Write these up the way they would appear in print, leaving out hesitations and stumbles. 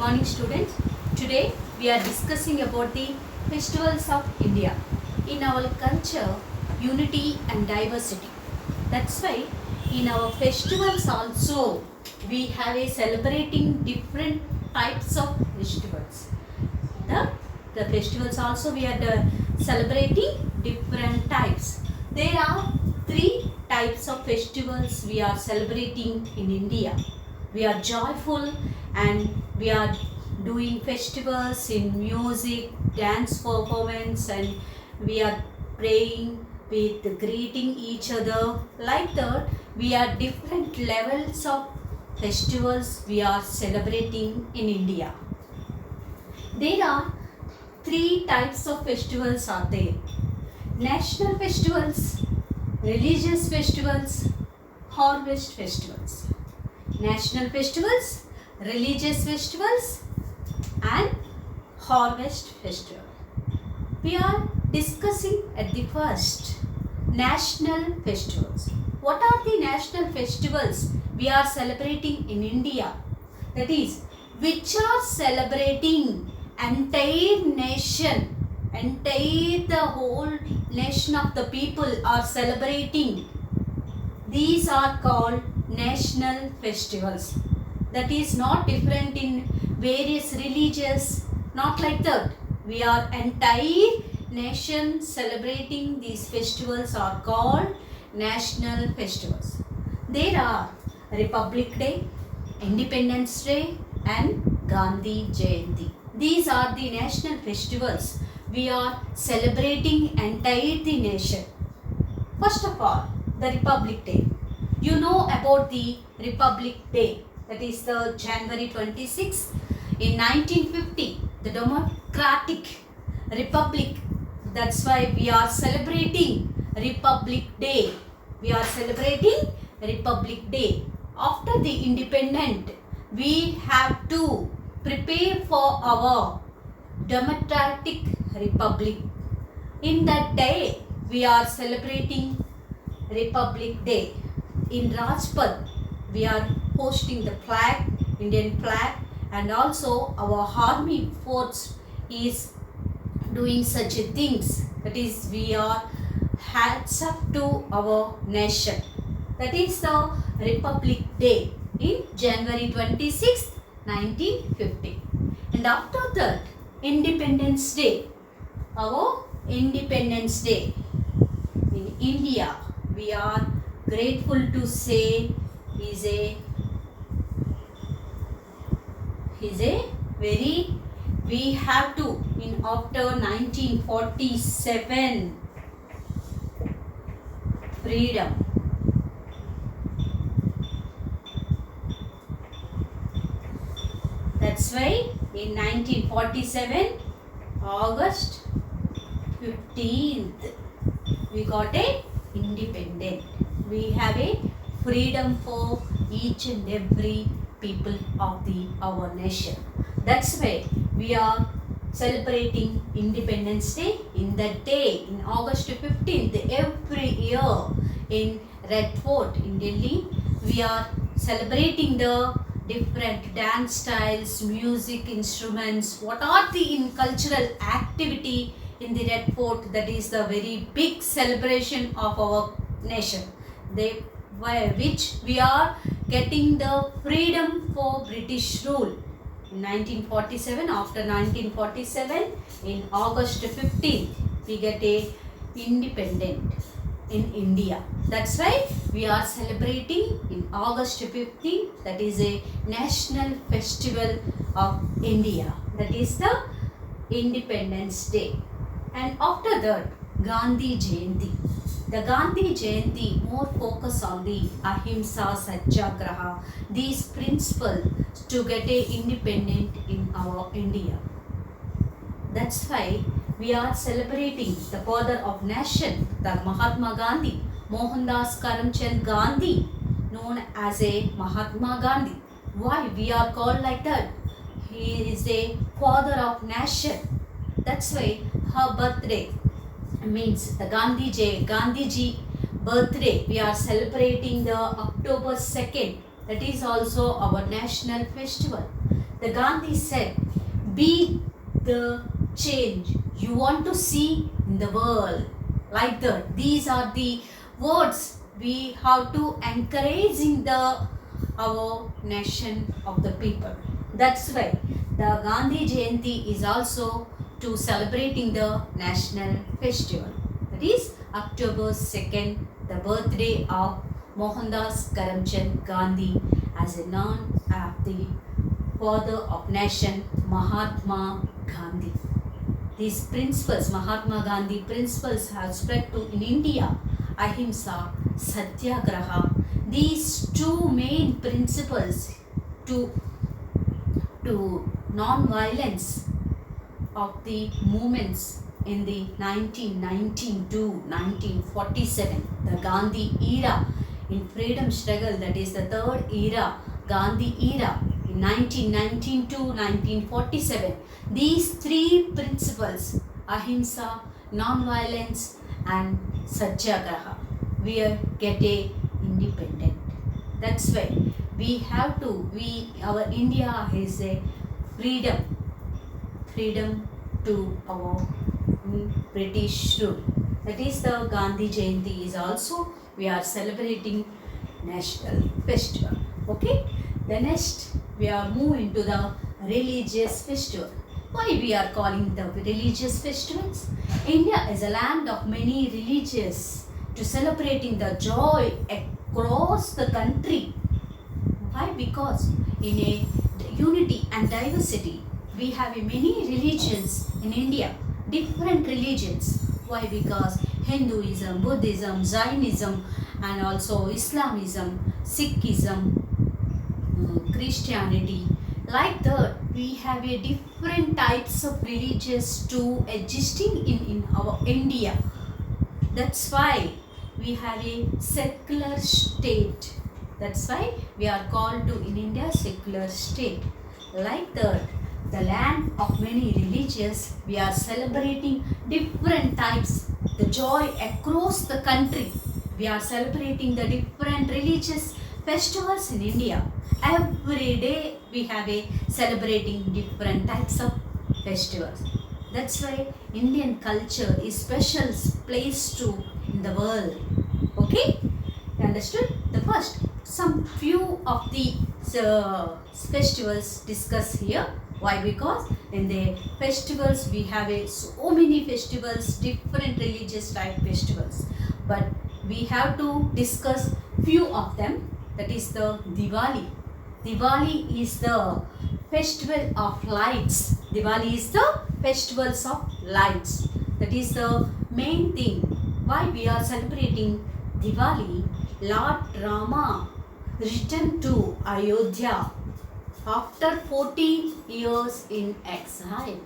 morning students. Today we are discussing about the festivals of India. In our culture, unity and diversity. That's why in our festivals also we have a celebrating different types of festivals. The festivals also we are celebrating different types. There are three types of festivals we are celebrating in India. We are joyful and we are doing festivals in music, dance performance, and we are praying with greeting each other. Like that, we are different levels of festivals we are celebrating in India. There are three types of festivals are there. National festivals, religious festivals, harvest festivals. National festivals, religious festivals and harvest festival. We are discussing at the first national festivals. What are the national festivals we are celebrating in India? That is, which are celebrating entire nation, the whole nation of the people are celebrating. These are called national festivals. That is not different in various religions, not like that. We are entire nation celebrating these festivals are called national festivals. There are Republic Day, Independence Day and Gandhi Jayanti. These are the national festivals we are celebrating entire the nation. First of all, the Republic Day. You know about the Republic Day, that is the January 26th in 1950, the Democratic Republic. That's why we are celebrating Republic Day. We are celebrating Republic Day. After the independence, we have to prepare for our democratic republic. In that day, we are celebrating Republic Day. In Rajpath, we are hosting the flag, Indian flag, and also our army force is doing such things. That is, we are hats up to our nation. That is the Republic Day in January 26th, 1950. And after that, Independence Day. Our Independence Day in India, we are grateful to say is a very, we have to in after 1947 freedom. That's why in 1947 August 15th we got a independent. We have a freedom for each and every people of our nation. That's why we are celebrating Independence Day. In that day, in August 15th, every year in Red Fort in Delhi, we are celebrating the different dance styles, music instruments. What are the in cultural activity in the Red Fort? That is the very big celebration of our nation. Which we are getting the freedom for British rule. In 1947, after 1947, in August 15th, we get a independent in India. That's why we are celebrating in August 15th. That is a national festival of India. That is the Independence Day. And after that, Gandhi Jayanti. The Gandhi Jayanti more focus on the Ahimsa Satyagraha, these principles to get a independent in our India. That's why we are celebrating the father of nation, the Mahatma Gandhi, Mohandas Karamchand Gandhi, known as a Mahatma Gandhi. Why we are called like that? He is a father of nation. That's why her birthday means the Gandhiji birthday. We are celebrating the October 2nd. That is also our national festival. the Gandhi said, be the change you want to see in the world. Like that. These are the words we have to encourage in the our nation of the people. That's why the Gandhi Jayanti is also to celebrating the national festival. That is October 2nd, the birthday of Mohandas Karamchand Gandhi as a known as the father of nation Mahatma Gandhi. These principles, Mahatma Gandhi principles have spread to in India, Ahimsa, Satyagraha. These two main principles to non-violence of the movements in the 1919 to 1947, the Gandhi era in freedom struggle, that is the third era, Gandhi era in 1919 to 1947. These three principles, Ahimsa, non-violence and Satyagraha, we get a independent. That's why we have to, our India is a freedom to our British rule. That is the Gandhi Jayanti is also we are celebrating national festival. Okay, the next we are moving to the religious festival. Why we are calling the religious festivals? India is a land of many religions to celebrating the joy across the country. Why? Because in a unity and diversity, we have many religions in India, different religions. Why? Because Hinduism, Buddhism, Jainism, and also Islamism, Sikhism, Christianity. Like that, we have a different types of religions to existing in our India. That's why we have a secular state. That's why we are called to in India secular state. Like that, the land of many religions, we are celebrating different types, the joy across the country. We are celebrating the different religious festivals in India. Every day we have a celebrating different types of festivals. That's why Indian culture is special place to in the world. Okay, you understood? The first, some few of the festivals discussed here. Why? Because in the festivals we have so many festivals, different religious type festivals. But we have to discuss few of them. That is the Diwali. Diwali is the festival of lights. Diwali is the festivals of lights. That is the main thing. Why we are celebrating Diwali? Lord Rama returned to Ayodhya after 14 years in exile.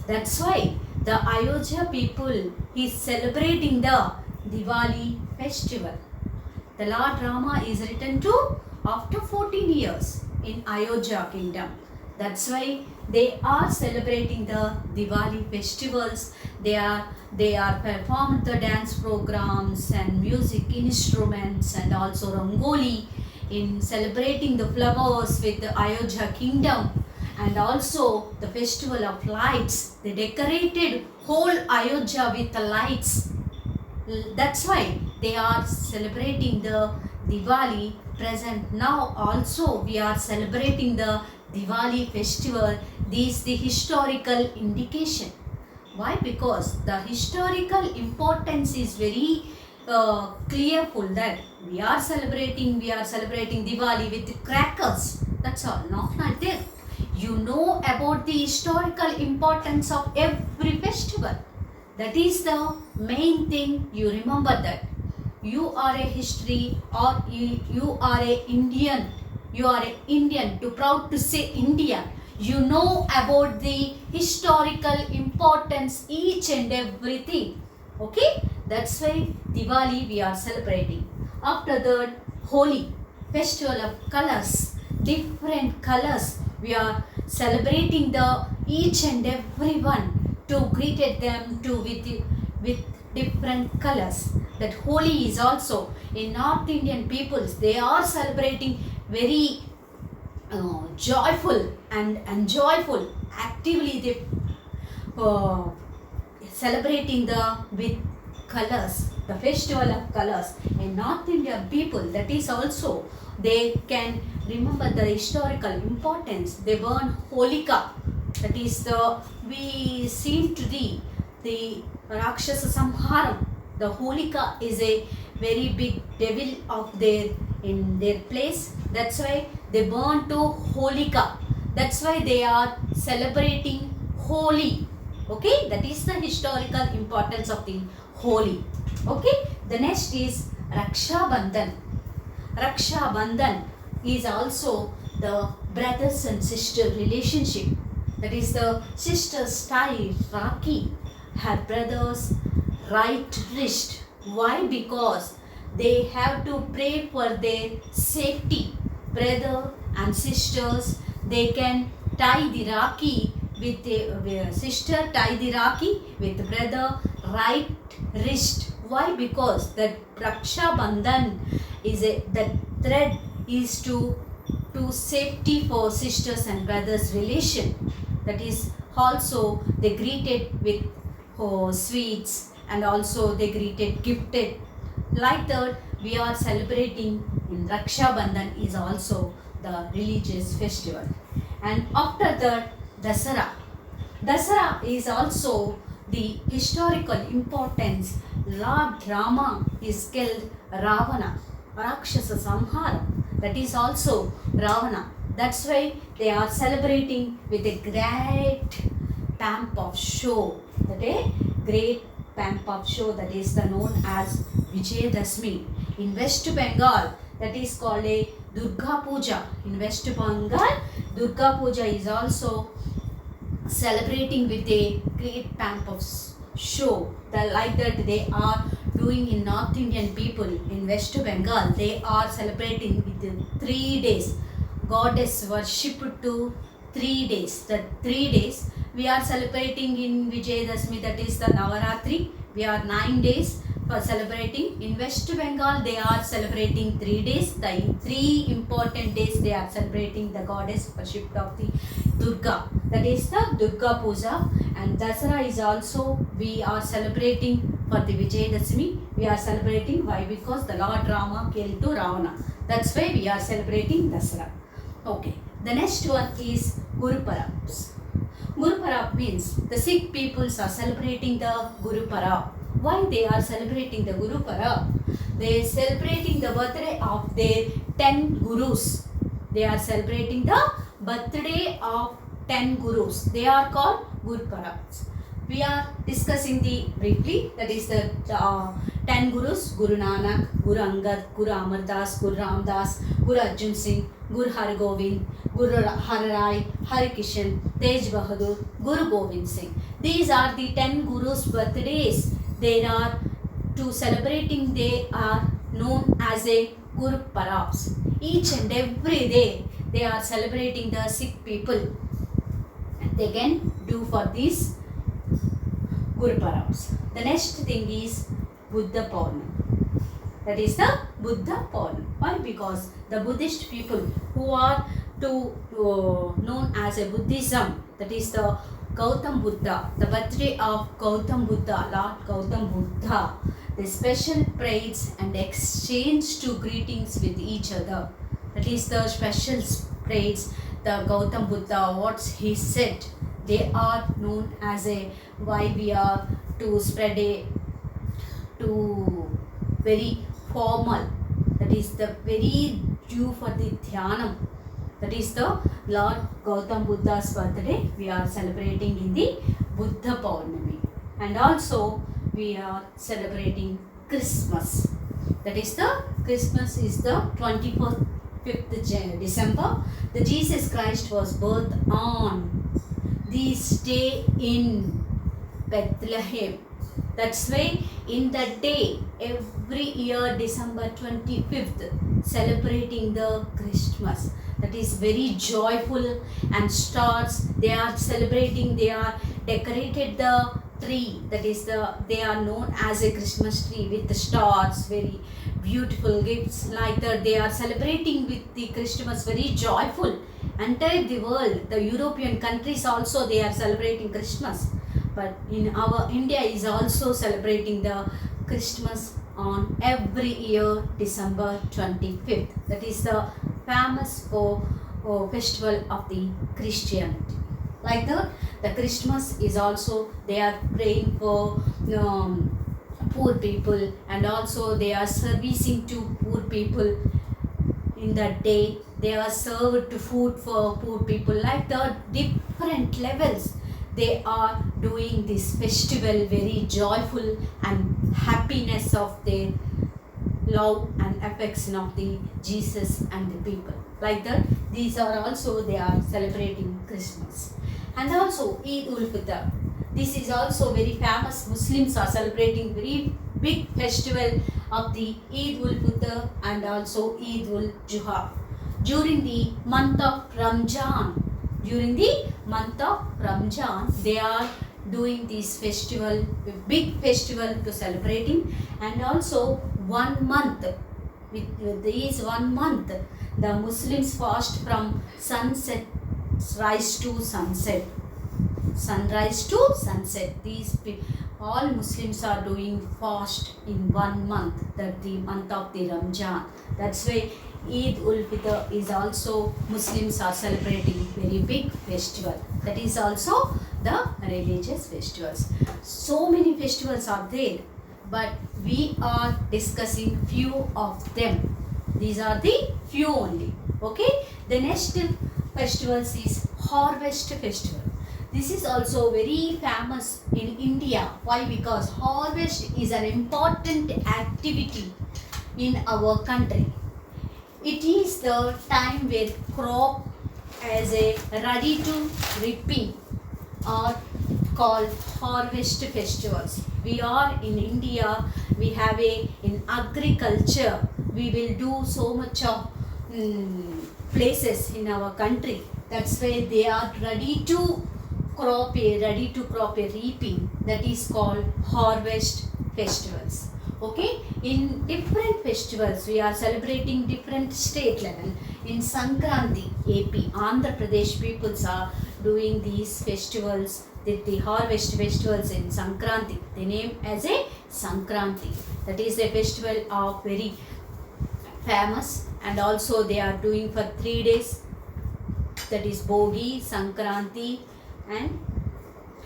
That's why the Ayodhya people is celebrating the Diwali festival. The Lord Rama is returned to after 14 years in Ayodhya kingdom. That's why they are celebrating the Diwali festivals. They are performed the dance programs and music instruments and also Rangoli in celebrating the flowers with the Ayodhya kingdom, and also the festival of lights. They decorated whole Ayodhya with the lights. That's why they are celebrating the Diwali present. Now also we are celebrating the Diwali festival. This is the historical indication. Why? Because the historical importance is very clearful that we are celebrating Diwali with crackers. That's all. Not like that. You know about the historical importance of every festival. That is the main thing. You remember that. You are a history, or you are a Indian. You are an Indian. Too proud to say India. You know about the historical importance, each and everything. Okay? That's why Diwali we are celebrating. After that, Holi, festival of colors, different colors. We are celebrating the each and everyone to greet them to with different colors. That Holi is also in North Indian peoples. They are celebrating very joyful and joyful. Actively they uh, celebrating the with colors, the festival of colors. In North India people, that is also they can remember the historical importance. They burn Holika, that is the we seem to the Rakshasa Samharam. The Holika is a very big devil of their in their place. That's why they burn to Holika. That's why they are celebrating Holi. Okay, that is the historical importance of the Holi. Okay, the next is Raksha Bandhan. Raksha Bandhan is also the brothers and sister relationship. That is the sisters tie Rakhi her brother's right wrist. Why? Because they have to pray for their safety. Brother and sisters, they can tie the Rakhi with the sister, tie the Rakhi with brother right wrist. Why? Because the Raksha Bandhan is a the thread is to safety for sisters and brothers relation. That is also they greeted with sweets, and also they greeted gifted. Like that we are celebrating in Raksha Bandhan is also the religious festival. And after that Dasara. Dasara is also the historical importance. Lord Rama is killed Ravana, Rakshasa Samhara. That is also Ravana. That's why they are celebrating with a great pomp of show. That a great pomp of show that is the known as Vijayadashmi. In West Bengal, that is called a Durga Puja. In West Bengal, Durga Puja is also celebrating with a great pomp of show. Like that they are doing in North Indian people in West Bengal. They are celebrating with 3 days. Goddess worshipped to 3 days. The 3 days we are celebrating in Vijayadashmi, that is the Navaratri. We are 9 days for celebrating. In West Bengal they are celebrating 3 days. The 3 important days they are celebrating the goddess worshipped of the Durga. That is the Durga Puja. And Dasara is also we are celebrating for the Vijayadashmi. We are celebrating why? Because the Lord Rama killed to Ravana. That's why we are celebrating Dasara. Okay. The next one is Guru Parabs. Guru Parab means the Sikh peoples are celebrating the Guru Parab. Why they are celebrating the Guru Parab? They are celebrating the birthday of their 10 Gurus. They are celebrating the birthday of 10 Gurus. They are called Guru Parabs. We are discussing the briefly, that is the 10 Gurus: Guru Nanak, Guru Angad, Guru Amar Das, Guru Ram Das, Guru Arjan Singh, Guru Har Gobind, Guru Har Rai, Har Kishan, Tej Bahadur, Guru Gobind Singh. These are the 10 Gurus' birthdays. They are to celebrating, they are known as a Guru Parabs. Each and every day they are celebrating the Sikh people. They can do for these Guru Parabs. The next thing is Buddha Purnima. That is the Buddha Purnima. Why? Because the Buddhist people who are known as a Buddhism, that is the Gautam Buddha, the birthday of Gautam Buddha, Lord Gautam Buddha, the special praise and exchange to greetings with each other. That is the special praise, the Gautam Buddha, what he said. They are known as a why we are to spread a to very formal. That is the very due for the Dhyanam. That is the Lord Gautam Buddha's birthday. We are celebrating in the Buddha Purnima. And also we are celebrating Christmas. That is the Christmas is the 25th December. The Jesus Christ was birthed on this day in Bethlehem. That's why in that day every year December 25th celebrating the Christmas. That is very joyful, and stars they are celebrating. They are decorated the tree. That is they are known as a Christmas tree with the stars, very beautiful gifts. Like that they are celebrating with the Christmas, very joyful. entire the world, the European countries also they are celebrating Christmas. But in our India is also celebrating the Christmas on every year December 25th. That is the famous festival of the Christianity. Like that, the Christmas is also they are praying for poor people, and also they are servicing to poor people. In that day they are served food for poor people. Like the different levels they are doing this festival very joyful and happiness of their love and affection of the Jesus and the people. Like that, these are also they are celebrating Christmas. And also Eid ul Fitr, this is also very famous. Muslims are celebrating very big festival of the Eid ul Fitr and also Eid ul Juha during the month of Ramjan. During the month of Ramjan, they are doing this festival, big festival to celebrating. And also 1 month, with these 1 month, the Muslims fast from sunset rise to sunset, sunrise to sunset. These all Muslims are doing fast in 1 month, that the month of the Ramjan. That's why Eid ul Fitr is also Muslims are celebrating very big festival. That is also the religious festivals. So many festivals are there, but we are discussing few of them. These are the few only. Okay. The next festivals is Harvest Festival. This is also very famous in India. Why? Because harvest is an important activity in our country. It is the time where crop as a ready to reaping are called harvest festivals. We are in India, we have in agriculture, we will do so much of places in our country. That's why they are ready to crop a reaping. That is called harvest festivals. Okay, in different festivals we are celebrating different state level. In Sankranti, AP, Andhra Pradesh peoples are doing these festivals, the harvest festivals in Sankranti. They name as a Sankranti. That is a festival of very famous, and also they are doing for 3 days. That is Bogi, Sankranti and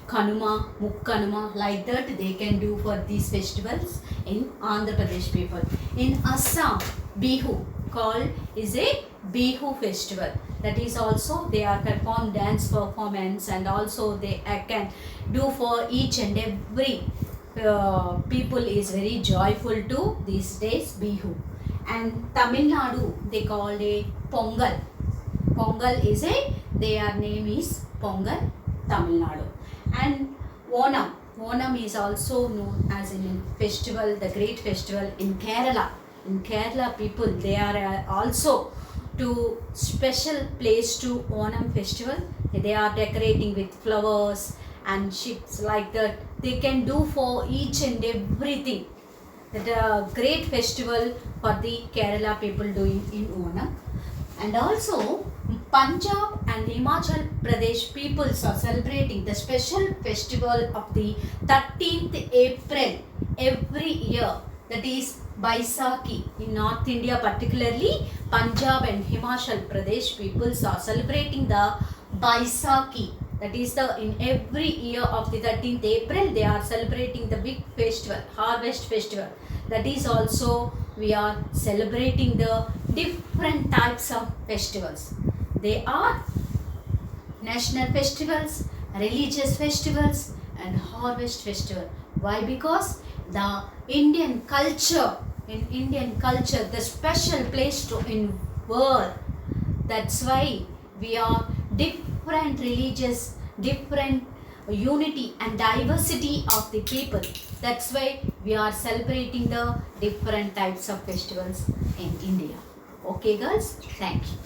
Kanuma, Mukkanuma. Like that they can do for these festivals in Andhra Pradesh people. In Assam, Bihu called is a Bihu festival. That is also they are perform dance performance, and also they can do for each and every people is very joyful to these days Bihu. And Tamil Nadu they called a Pongal. Pongal is their name is Pongal, Tamil Nadu. And Onam. Onam is also known as a festival, the great festival in Kerala. In Kerala people, they are also to special place to Onam festival. They are decorating with flowers and ships like that. They can do for each and everything. That great festival for the Kerala people doing in Onam. And also Punjab and Himachal Pradesh peoples are celebrating the special festival of the 13th April every year. That is Baisakhi. In North India particularly, Punjab and Himachal Pradesh peoples are celebrating the Baisakhi. That is the in every year of the 13th April they are celebrating the big festival, harvest festival. That is also we are celebrating the different types of festivals. They are national festivals, religious festivals and harvest festival. Why? Because the Indian culture, in Indian culture, the special place to in world. That's why we are different religious, different unity and diversity of the people. That's why we are celebrating the different types of festivals in India. Okay girls, thank you.